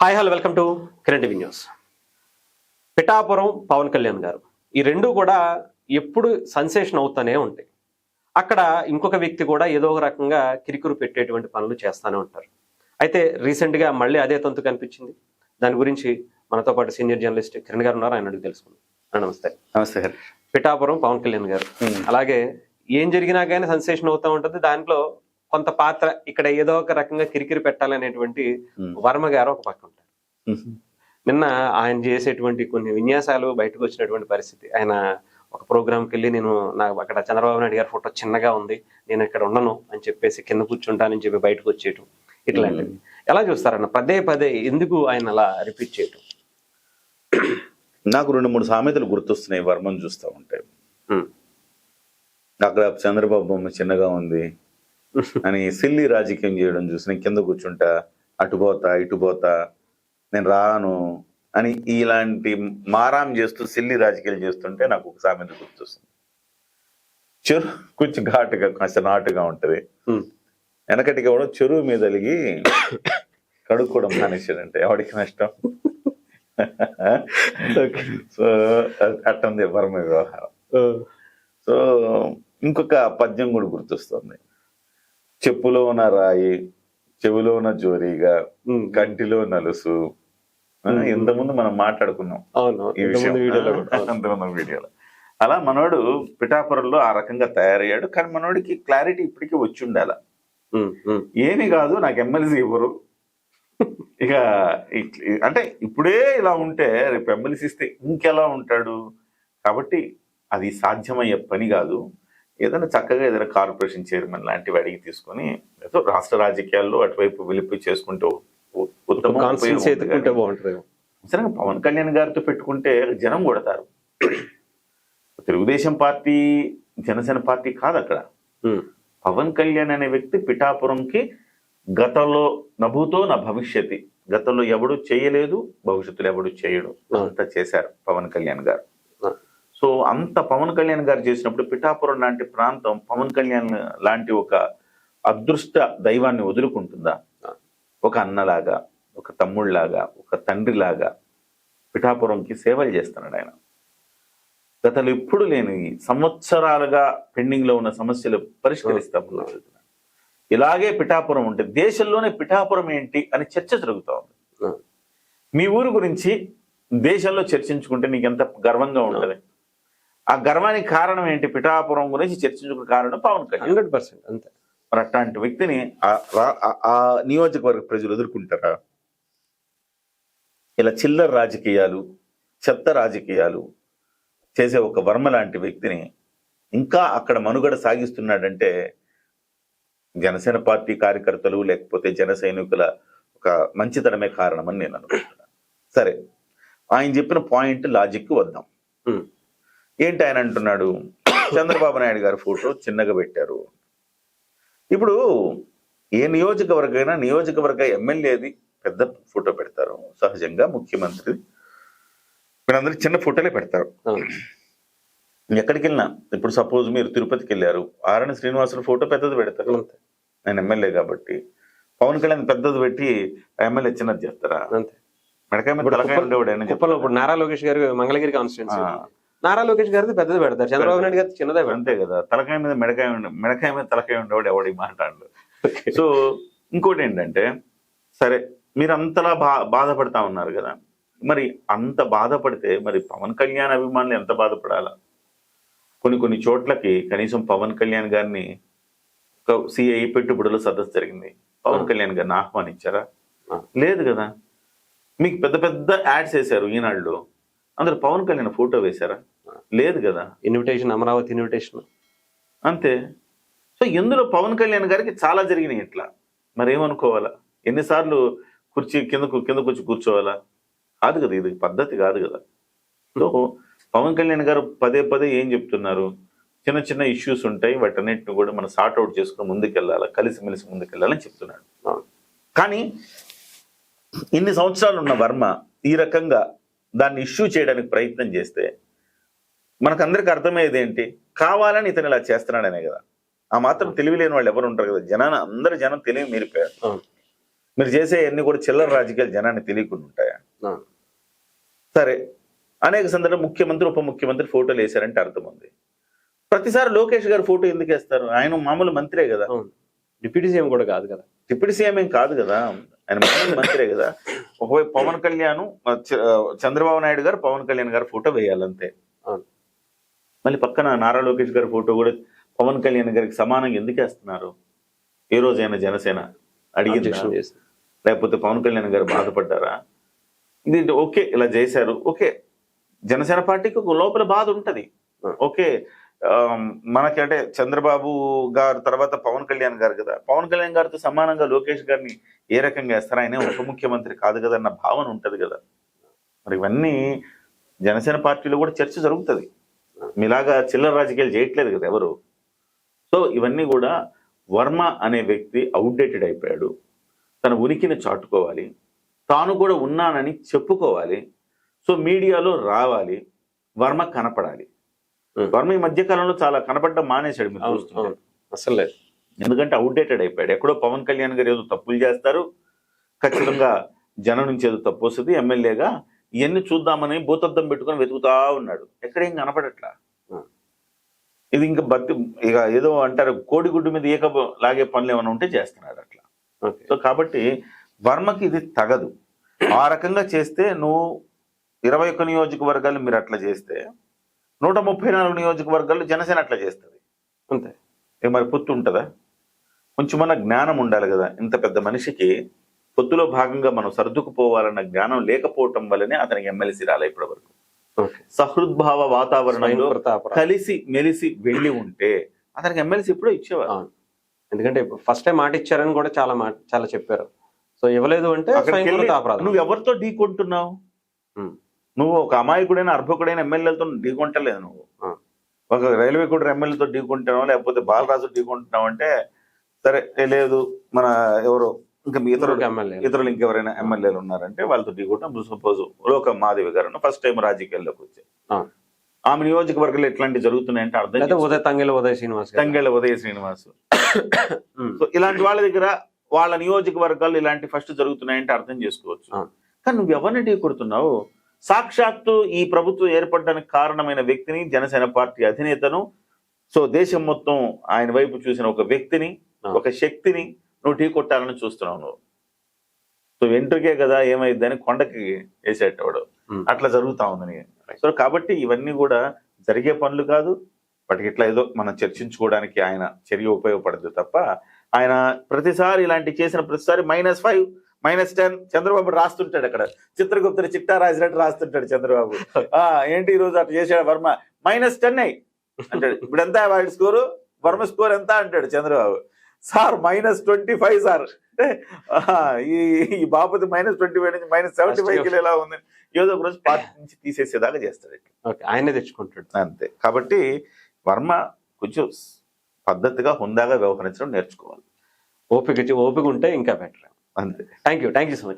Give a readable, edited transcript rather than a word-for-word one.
Hi hello welcome to Kiran TV news. Pithapuram Pawan Kalyan గారు ఈ రెండు కూడా ఎప్పుడు సెన్సేషన్ అవుతానే ఉంటాయి. అక్కడ ఇంకొక వ్యక్తి కూడా ఏదో ఒక రకంగా కిరికిరి పెట్టేటువంటి పనులు చేస్తూనే ఉంటారు. అయితే రీసెంట్గా మళ్ళీ అదే తంతు కనిపించింది. దాని గురించి మనతో పాటు సీనియర్ జర్నలిస్ట్ కిరణ్ గారు ఉన్నారు. ఆయన అడిగి తెలుసుకుందాం. నమస్తే. నమస్తే గారు. పిఠాపురం పవన్ కళ్యాణ్ గారు అలాగే ఏం జరిగినా కానీ సెన్సేషన్ అవుతూ ఉంటుంది. దాంట్లో కొంత పాత్ర ఇక్కడ ఏదో ఒక రకంగా కిరికిరి పెట్టాలనేటువంటి వర్మ గారు ఒక పక్క ఉంటారు. నిన్న ఆయన చేసేటువంటి కొన్ని విన్యాసాలు బయటకు వచ్చినటువంటి పరిస్థితి. ఆయన ఒక ప్రోగ్రామ్కి వెళ్ళి నాకు అక్కడ చంద్రబాబు నాయుడు గారి ఫోటో చిన్నగా ఉంది, నేను ఇక్కడ ఉండను అని చెప్పేసి కింద కూర్చుంటానని చెప్పి బయటకు వచ్చేయటం, ఇట్లాంటివి ఎలా చూస్తారన్న? పదే పదే ఎందుకు ఆయన అలా రిపీట్ చేయటం? నాకు 2-3 సామెతలు గుర్తొస్తున్నాయి వర్మను చూస్తూ ఉంటే. అక్కడ చంద్రబాబు బొమ్మ చిన్నగా ఉంది అని సిల్లి రాజకీయం చేయడం చూసి నేను కింద కూర్చుంటా, అటుపోతా ఇటుపోతా, నేను రాను అని ఇలాంటి మారాం చేస్తూ సిల్లి రాజకీయాలు చేస్తుంటే నాకు ఒక సామెత గుర్తొస్తుంది. కొంచెం ఘాటుగా కాస్త నాటుగా ఉంటది. వెనకటిగా కూడా చెరువు మీద అలిగి కడుక్కోవడం మానేసాడంటే ఎవడికి నష్టం. సో అట్టుంది వర్మ వ్యవహారం. సో ఇంకొక పద్యం కూడా గుర్తొస్తుంది. చెప్పులోన రాయి, చెవులోన జోరీగా, కంటిలో నలుసు. ఇంతకుముందు మనం మాట్లాడుకున్నాం ఈ విషయం వీడియోలో. అలా మనోడు పిఠాపురంలో ఆ రకంగా తయారయ్యాడు. కానీ మనోడికి క్లారిటీ ఇప్పటికీ వచ్చి ఉండాల. ఏమి కాదు, నాకు ఎమ్మెల్సీ ఇవ్వరు, ఇక అంటే ఇప్పుడే ఇలా ఉంటే రేపు ఎమ్మెల్సీ ఇస్తే ఇంకెలా ఉంటాడు. కాబట్టి అది సాధ్యమయ్యే పని కాదు. ఏదైనా చక్కగా ఏదైనా కార్పొరేషన్ చైర్మన్ లాంటివి అడిగి తీసుకొని ఏదో రాష్ట్ర రాజకీయాల్లో అటువైపు వెళ్ళిపోయి చేసుకుంటూ ఉత్తమ పవన్ కళ్యాణ్ గారితో పెట్టుకుంటే జనం కొడతారు. తెలుగుదేశం పార్టీ జనసేన పార్టీ కాదు అక్కడ. పవన్ కళ్యాణ్ అనే వ్యక్తి పిఠాపురంకి గతంలో నభూతో నా భవిష్యత్తు, గతంలో ఎవడు చేయలేదు, భవిష్యత్తులో ఎవడు చేయడు, అంతా చేశారు పవన్ కళ్యాణ్ గారు. సో అంత పవన్ కళ్యాణ్ గారు చేసినప్పుడు పిఠాపురం లాంటి ప్రాంతం పవన్ కళ్యాణ్ లాంటి ఒక అదృష్ట దైవాన్ని వదులుకుంటుందా? ఒక అన్నలాగా, ఒక తమ్ముళ్లాగా, ఒక తండ్రిలాగా పిఠాపురంకి సేవలు చేస్తున్నాడు ఆయన. గతంలో ఎప్పుడు లేని సంవత్సరాలుగా పెండింగ్ లో ఉన్న సమస్యలు పరిష్కరిస్తాము. ఇలాగే పిఠాపురం ఉంటే దేశంలోనే పిఠాపురం ఏంటి అని చర్చ జరుగుతూ ఉంది. మీ ఊరు గురించి దేశంలో చర్చించుకుంటే నీకు ఎంత గర్వంగా ఉంటుంది. ఆ గర్వానికి కారణం ఏంటి? పిఠాపురం గురించి చర్చించుకునే కారణం పవన్ కళ్యాణ్. 100% అంతే. మరి అట్లాంటి వ్యక్తిని ఆ నియోజకవర్గ ప్రజలు ఎదుర్కొంటారా? ఇలా చిల్లర రాజకీయాలు, చెత్త రాజకీయాలు చేసే ఒక వర్మ లాంటి వ్యక్తిని ఇంకా అక్కడ మనుగడ సాగిస్తున్నాడంటే జనసేన పార్టీ కార్యకర్తలు లేకపోతే జన సైనికుల ఒక మంచితనమే కారణమని నేను అనుకుంటున్నాను. సరే, ఆయన చెప్పిన పాయింట్ లాజిక్ వద్దాం. ఏంటి ఆయన అంటున్నాడు? చంద్రబాబు నాయుడు గారి ఫోటో చిన్నగా పెట్టారు. ఇప్పుడు ఏ నియోజకవర్గ ఎమ్మెల్యేది పెద్ద ఫోటో పెడతారు సహజంగా. ముఖ్యమంత్రి వీళ్ళందరూ చిన్న ఫోటోలే పెడతారు. ఎక్కడికి వెళ్ళినా, ఇప్పుడు సపోజ్ మీరు తిరుపతికి వెళ్ళారు, ఆరణి శ్రీనివాసులు ఫోటో పెద్దది పెడతారు. ఆయన ఎమ్మెల్యే కాబట్టి. పవన్ కళ్యాణ్ పెద్దది పెట్టి ఎమ్మెల్యే చిన్నది చేస్తారా? మెడకాయ మీద తలకాయ ఉండేవాడు. ఇప్పుడు నారా లోకేష్ గారు మంగళగిరి కాన్స్టిట్యున్సీ, నారా లోకేష్ గారిది పెద్దది పెడతారు, చంద్రబాబు నాయుడు గారి చిన్నదే. అంతే కదా, తలకాయ మీద మెడకాయ మీద తలకాయ ఉండేవాడు ఎవడు ఈ మాట్లాడు. సో ఇంకోటి ఏంటంటే, సరే మీరు అంతలా బాధపడతా ఉన్నారు కదా, మరి అంత బాధపడితే మరి పవన్ కళ్యాణ్ అభిమానులు ఎంత బాధపడాలా? కొన్ని చోట్లకి కనీసం పవన్ కళ్యాణ్ గారిని ఒక సిఐ పెట్టుబడుల సదస్సు జరిగింది, పవన్ కళ్యాణ్ గారిని ఆహ్వానించారా? లేదు కదా. మీకు పెద్ద పెద్ద యాడ్స్ వేశారు ఈనాడులో, అందరు పవన్ కళ్యాణ్ ఫోటో వేశారా? లేదు కదా. ఇన్విటేషన్, అమరావతి ఇన్విటేషన్ అంతే. సో ఇందులో పవన్ కళ్యాణ్ గారికి చాలా జరిగినాయి. ఇట్లా మరి ఏమనుకోవాలా? ఎన్నిసార్లు కిందకొచ్చి కూర్చోవాలా? కాదు కదా, ఇది పద్ధతి కాదు కదా. సో పవన్ కళ్యాణ్ గారు పదే పదే ఏం చెప్తున్నారు? చిన్న చిన్న ఇష్యూస్ ఉంటాయి, వాటన్నిటిని కూడా మనం సార్ట్అవుట్ చేసుకుని ముందుకెళ్ళాలా, కలిసిమెలిసి ముందుకెళ్ళాలని చెప్తున్నాడు. కానీ ఇన్ని సంవత్సరాలు ఉన్న వర్మ ఈ రకంగా దాన్ని ఇష్యూ చేయడానికి ప్రయత్నం చేస్తే మనకందరికి అర్థమయ్యేది ఏంటి? కావాలని ఇతను ఇలా చేస్తున్నాడనే కదా. ఆ మాత్రం తెలివి లేని వాళ్ళు ఎవరు ఉంటారు కదా. జనం తెలివి మీరిపోయారు. మీరు చేసే అన్ని కూడా చిల్లర రాజకీయాలు జనాన్ని తెలియకుండా ఉంటాయా? సరే, అనేక సందర్భంలో ముఖ్యమంత్రి ఉప ముఖ్యమంత్రి ఫోటోలు వేశారంటే అర్థం ఉంది. ప్రతిసారి లోకేష్ గారు ఫోటో ఎందుకు వేస్తారు? ఆయన మామూలు మంత్రే కదా, డిప్యూటీ సీఎం కూడా కాదు కదా. డిప్యూటీ సీఎం ఏం కాదు కదా, ఆయన మామూలు మంత్రే కదా. ఒకవైపు పవన్ కళ్యాణ్, చంద్రబాబు నాయుడు గారు పవన్ కళ్యాణ్ గారు ఫోటో వేయాలంతే. మళ్ళీ పక్కన నారా లోకేష్ గారి ఫోటో కూడా పవన్ కళ్యాణ్ గారికి సమానంగా ఎందుకు వేస్తున్నారు? ఏ రోజైనా జనసేన అడిగిందా? లేకపోతే పవన్ కళ్యాణ్ గారు బాధపడ్డారా? ఇది ఓకే, ఇలా చేశారు, ఓకే, జనసేన పార్టీకి ఒక లోపల బాధ ఉంటది, ఓకే. మనకి అంటే చంద్రబాబు గారు తర్వాత పవన్ కళ్యాణ్ గారు కదా, పవన్ కళ్యాణ్ గారితో సమానంగా లోకేష్ గారిని ఏ రకంగా వేస్తారా? ఆయన ఉప ముఖ్యమంత్రి కాదు కదా అన్న భావన ఉంటది కదా. మరి ఇవన్నీ జనసేన పార్టీలో కూడా చర్చ జరుగుతుంది. మీలాగా చిల్లర రాజకీయాలు చేయట్లేదు కదా ఎవరు. సో ఇవన్నీ కూడా వర్మ అనే వ్యక్తి అవుట్డేటెడ్ అయిపోయాడు. తన ఉనికిని చాటుకోవాలి, తాను కూడా ఉన్నానని చెప్పుకోవాలి. సో మీడియాలో రావాలి, వర్మ కనపడాలి. వర్మ ఈ మధ్య కాలంలో చాలా కనపడడం మానేశాడు, మీరు చూస్తుంటే అసలు లేదు. ఎందుకంటే అవుట్డేటెడ్ అయిపోయాడు. ఎక్కడో పవన్ కళ్యాణ్ గారు ఏదో తప్పులు చేస్తారు, ఖచ్చితంగా జనం నుంచి ఏదో తప్పు వస్తుంది, ఎమ్మెల్యేగా ఇవన్నీ చూద్దామని భూతద్దం పెట్టుకొని వెతుకుతా ఉన్నాడు, ఎక్కడేం కనపడట్లా. ఇది ఇంకా ఇక ఏదో అంటారు కోడిగుడ్డు మీద ఏక లాగే పనులు ఏమైనా ఉంటే చేస్తున్నాడు అట్లా. సో కాబట్టి వర్మకి ఇది తగదు. ఆ రకంగా చేస్తే నువ్వు 21 నియోజకవర్గాలు మీరు అట్లా చేస్తే 134 నియోజకవర్గాలు జనసేన అట్లా చేస్తుంది అంతే. మరి పొత్తు ఉంటుందా? కొంచెం మన జ్ఞానం ఉండాలి కదా. ఇంత పెద్ద మనిషికి పొత్తులో భాగంగా మనం సర్దుకుపోవాలన్న జ్ఞానం లేకపోవటం వల్లనే అతనికి ఎమ్మెల్సీ రాలే ఇప్పటి వరకు. సహృద్భావ వాతావరణంలో కలిసి మెలిసి వెళ్ళి ఉంటే అతనికి ఎమ్మెల్సీ ఎప్పుడో ఇచ్చేవారు. ఎందుకంటే ఫస్ట్ టైం మాట ఇచ్చారని కూడా చాలా చెప్పారు. సో ఇవ్వలేదు అంటే నువ్వు ఎవరితో ఢీకొంటున్నావు? నువ్వు ఒక అమాయకుడైన అర్భకుడైన ఎమ్మెల్యేలతో ఢీకొంటలేదు. నువ్వు ఒక రైల్వే కూడా ఎమ్మెల్యేతో ఢీకొంటున్నావు, లేకపోతే బాలరాజు ఢీకొంటున్నావు అంటే సరే, లేదు మన ఎవరో ఇంకా ఇతరులు ఇంకెవరైనా ఎమ్మెల్యేలు ఉన్నారంటే వాళ్ళతో ఢీకొంటాం. సపోజ్ లోక మాధవి గారు ఫస్ట్ టైం రాజకీయాల్లోకి వచ్చారు, ఆమె నియోజకవర్గాలు ఎట్లాంటివి జరుగుతున్నాయంటే అర్థం. తంగెళ్ళ ఉదయ శ్రీనివాస్ సో ఇలాంటి వాళ్ళ దగ్గర వాళ్ళ నియోజకవర్గాలు ఇలాంటి ఫస్ట్ జరుగుతున్నాయంటే అర్థం చేసుకోవచ్చు. కానీ నువ్వు ఎవరిని ఢీకొడుతున్నావు? సాక్షాత్తు ఈ ప్రభుత్వం ఏర్పడడానికి కారణమైన వ్యక్తిని, జనసేన పార్టీ అధినేతను, సో దేశం మొత్తం ఆయన వైపు చూసిన ఒక వ్యక్తిని, ఒక శక్తిని నువ్వు ఢీ కొట్టాలని చూస్తున్నావు. నువ్వు సో వెంట్రుకే కదా ఏమైందని కొండకి వేసేటవాడు, అట్లా జరుగుతా ఉందని. సో కాబట్టి ఇవన్నీ కూడా జరిగే పనులు కాదు. వాటికి ఇట్లా ఏదో మనం చర్చించుకోవడానికి ఆయన చర్య ఉపయోగపడదు తప్ప, ఆయన ప్రతిసారి ఇలాంటి చేసిన ప్రతిసారి -5 -10 చంద్రబాబు రాస్తుంటాడు. అక్కడ చిత్రగుప్తుని చిట్టా రాసినట్టు రాస్తుంటాడు చంద్రబాబు. ఏంటి ఈ రోజు అట్లా చేశాడు వర్మ, -10 అంటాడు. ఇప్పుడు ఎంత వాడి స్కోరు, వర్మ స్కోర్ ఎంత అంటాడు చంద్రబాబు. సార్ -25 సార్ అంటే ఈ బాపతి -25 నుంచి -75 ఎలా ఉంది, ఏదో ఒక రోజు పార్టీ నుంచి తీసేసేదాకా చేస్తాడు. ఆయనే తెచ్చుకుంటాడు అంతే. కాబట్టి వర్మ కొంచెం పద్ధతిగా హుందాగా వ్యవహరించడం నేర్చుకోవాలి. ఓపిక ఉంటే ఇంకా బెటర్. అంతే. Thank you so much.